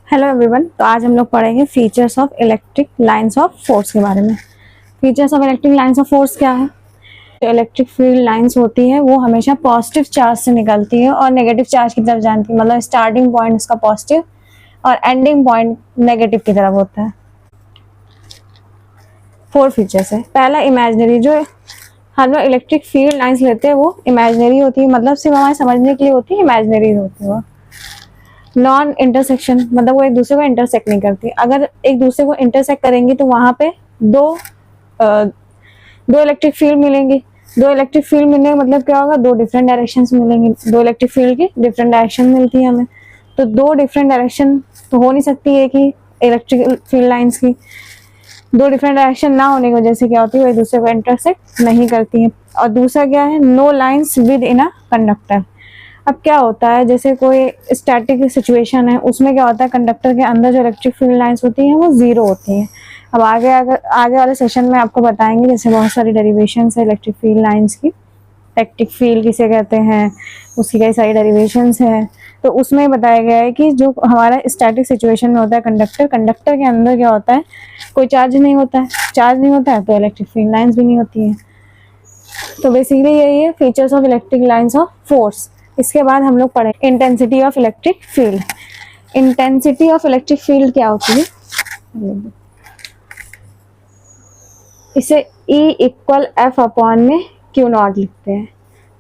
Hello everyone. तो आज हम लोग पढ़ेंगे features of electric lines of force के बारे में। Features of electric lines of force क्या है? जो इलेक्ट्रिक फील्ड लाइंस होती है वो हमेशा पॉजिटिव चार्ज से निकलती है और नेगेटिव चार्ज की तरफ जाती है। मतलब स्टार्टिंग पॉइंट इसका पॉजिटिव और एंडिंग पॉइंट नेगेटिव की तरफ होता है। 4 फीचर्स है। पहला इमेजिनरी। जो हम लोग इलेक्ट्रिक फील्ड लाइंस लेते हैं वो इमेजिनरी होती है, मतलब सिर्फ हमारे समझने के लिए होती है, इमेजिनरी होती है वो। नॉन इंटरसेक्शन, मतलब वो एक दूसरे को इंटरसेक्ट नहीं करती। अगर एक दूसरे को इंटरसेक्ट करेंगी तो वहां पे दो इलेक्ट्रिक फील्ड मिलेंगी। दो इलेक्ट्रिक फील्ड मिलने का मतलब क्या होगा? 2 डिफरेंट डायरेक्शंस मिलेंगी। 2 इलेक्ट्रिक फील्ड की डिफरेंट डायरेक्शन मिलती है हमें। तो 2 डिफरेंट डायरेक्शन तो हो नहीं सकती है कि इलेक्ट्रिक फील्ड लाइंस की 2 डिफरेंट डायरेक्शन ना होने की वजह से क्या होती है, वो एक दूसरे को इंटरसेक्ट नहीं करती है। और दूसरा क्या है? No lines within a conductor. अब क्या होता है, जैसे कोई स्टैटिक सिचुएशन है, उसमें क्या होता है, कंडक्टर के अंदर जो इलेक्ट्रिक फील्ड लाइंस होती हैं वो 0 होती हैं। अब आगे वाले सेशन में आपको बताएंगे, जैसे बहुत सारी डेरिवेशंस है इलेक्ट्रिक फील्ड लाइंस की। इलेक्ट्रिक फील्ड किसे कहते हैं, उसकी कई सारी डेरिवेशंस है। तो उसमें बताया गया है कि जो हमारा स्टैटिक सिचुएशन में होता है कंडक्टर के अंदर क्या होता है, कोई चार्ज नहीं होता है। चार्ज नहीं होता है तो इलेक्ट्रिक फील्ड लाइंस भी नहीं होती हैं। तो बेसिकली यही है features of electric lines of force. इसके बाद हम लोग पढ़े intensity of electric field. Intensity of electric field क्या होती है? इसे E इक्वल एफ अपॉन में क्यू नॉट लिखते हैं।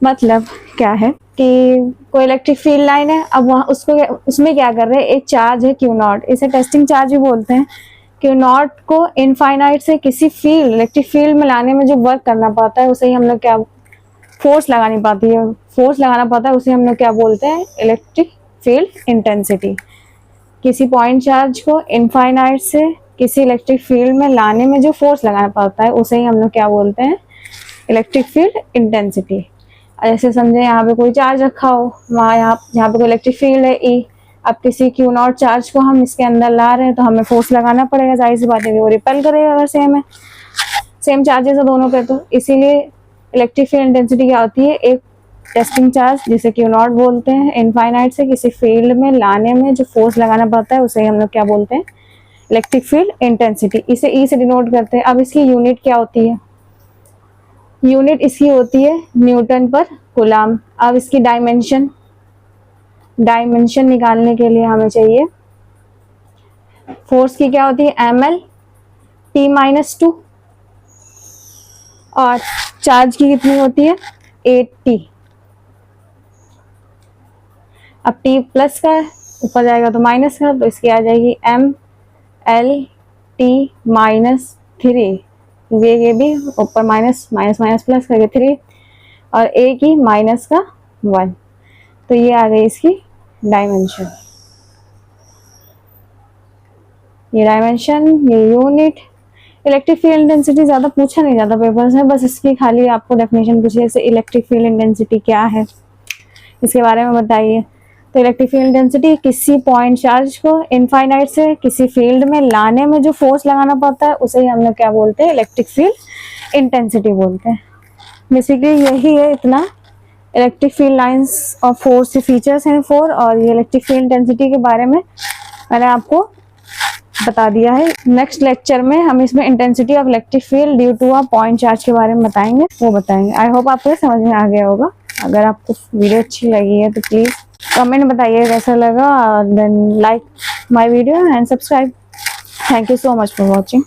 मतलब क्या है कि कोई इलेक्ट्रिक फील्ड लाइन है, अब वहाँ उसमें क्या कर रहे हैं, एक चार्ज है क्यू नॉट, इसे टेस्टिंग चार्ज भी बोलते हैं। क्यू नॉट को इनफाइनाइट से किसी फील्ड इलेक्ट्रिक फील्ड में लाने में जो वर्क करना पड़ता है उसे ही हम लोग क्या, फोर्स लगानी पड़ती है, फोर्स लगाना पड़ता है, उसे हम लोग क्या बोलते हैं, इलेक्ट्रिक फील्ड इंटेंसिटी। किसी पॉइंट चार्ज को इनफाइनाइट से किसी इलेक्ट्रिक फील्ड में लाने में जो फोर्स लगाना पड़ता है उसे ही हम लोग क्या बोलते हैं, इलेक्ट्रिक फील्ड इंटेंसिटी। ऐसे समझे, यहाँ पे कोई चार्ज रखा हो, वहाँ यहाँ पे कोई इलेक्ट्रिक फील्ड है E। अब किसी क्यू नॉट चार्ज को हम इसके अंदर ला रहे हैं तो हमें फोर्स लगाना पड़ेगा, जाहिर सी बात है वो रिपेल करेगा अगर सेम है, सेम चार्जेस है दोनों पे। तो इसीलिए इलेक्ट्रिक फील्ड इंटेंसिटी क्या होती है, एक टेस्टिंग चार्ज जिसे क्यू नॉट बोलते हैं, इनफाइनाइट से किसी फील्ड में लाने में जो फोर्स लगाना पड़ता है उसे हम लोग क्या बोलते हैं, इलेक्ट्रिक फील्ड इंटेंसिटी। इसे E से डिनोट करते हैं। अब इसकी यूनिट क्या होती है? यूनिट इसकी होती है न्यूटन पर कूलम। अब इसकी डायमेंशन निकालने के लिए हमें चाहिए फोर्स की क्या होती है, ml T-2, और चार्ज की कितनी होती है, 8T। अब T प्लस का ऊपर जाएगा तो माइनस का, तो इसकी आ जाएगी mL-T-3। ये भी ऊपर माइनस प्लस करके 3 और A की माइनस का 1। तो ये आ गई इसकी डायमेंशन, ये डायमेंशन, ये यूनिट। इलेक्ट्रिक फील्ड इंटेंसिटी ज्यादा पूछा नहीं जाता पेपर्स में, बस इसकी खाली आपको डेफिनेशन पूछी, जैसे इलेक्ट्रिक फील्ड इंटेंसिटी क्या है इसके बारे में बताइए। तो इलेक्ट्रिक फील्ड इंटेंसिटी किसी पॉइंट चार्ज को इनफाइनाइट से किसी फील्ड में लाने में जो फोर्स लगाना पड़ता है उसे ही हम लोग क्या बोलते हैं, इलेक्ट्रिक फील्ड इंटेंसिटी बोलते हैं। बेसिकली यही है, इतना electric field lines of force के फीचर्स हैं 4, और ये इलेक्ट्रिक फील्ड इंटेंसिटी के बारे में मैंने आपको बता दिया है। नेक्स्ट लेक्चर में हम इसमें intensity of electric field due to a point charge के बारे में बताएंगे, वो बताएंगे। आई होप आपको समझ में आ गया होगा। अगर आपको वीडियो अच्छी लगी है तो प्लीज कमेंट बताइए कैसा लगा, और then like my video and subscribe. Thank you so much for watching.